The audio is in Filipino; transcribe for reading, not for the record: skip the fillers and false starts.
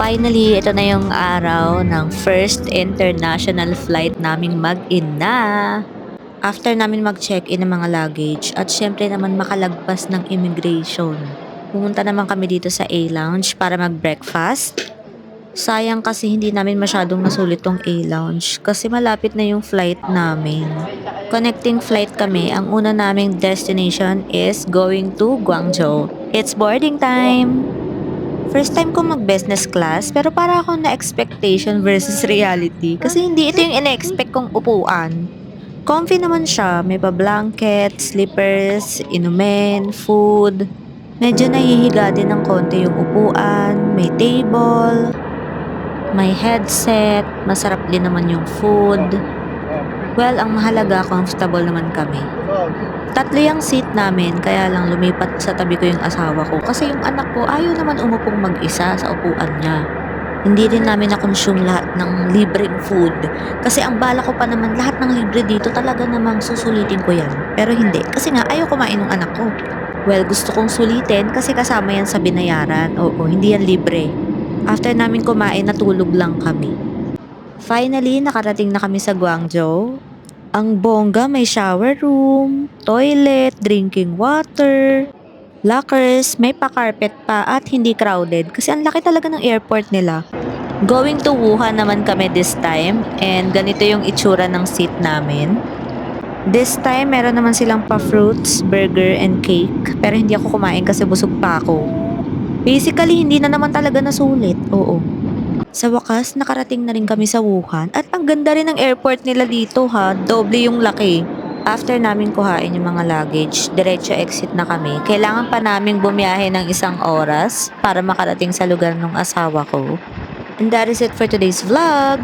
Finally, ito na yung araw ng first international flight naming mag-ina. After namin mag-check-in ng mga luggage at syempre naman makalagpas ng immigration, pumunta naman kami dito sa A-Lounge para mag-breakfast. Sayang kasi hindi namin masyadong nasulit tong A-Lounge kasi malapit na yung flight namin. Connecting flight kami, ang una naming destination is going to Guangzhou. It's boarding time! First time ko mag-business class pero para akong na-expectation versus reality kasi hindi ito yung ina-expect kong upuan. Comfy naman siya, may pa-blanket, slippers, inumin, food. Medyo nahihiga din ng konti yung upuan, may table, may headset, masarap din naman yung food. Well, ang mahalaga, comfortable naman kami. Tatlo yung seat namin, kaya lang lumipat sa tabi ko yung asawa ko kasi yung anak ko ayaw naman umupong mag-isa sa upuan niya. Hindi rin namin na-consume lahat ng libreng food kasi ang bala ko pa naman lahat ng libre dito talaga namang susulitin ko yan. Pero hindi, kasi nga ayaw kumain ng anak ko. Well, gusto kong sulitin kasi kasama yan sa binayaran. Oo, hindi yan libre. After namin kumain, natulog lang kami. Finally, nakarating na kami sa Guangzhou. Ang bongga, may shower room, toilet, drinking water, lockers, may pa-carpet pa at hindi crowded kasi ang laki talaga ng airport nila. Going to Wuhan naman kami this time and ganito yung itsura ng seat namin. This time, meron naman silang pa-fruits, burger, and cake pero hindi ako kumain kasi busog pa ako. Basically, hindi na naman talaga nasulit, oo. Sa wakas, nakarating na rin kami sa Wuhan at ang ganda rin ng airport nila dito ha, doble yung laki. After namin kuhain yung mga luggage, diretso exit na kami. Kailangan pa naming bumiyahe ng 1 oras para makarating sa lugar ng asawa ko. And that is it for today's vlog!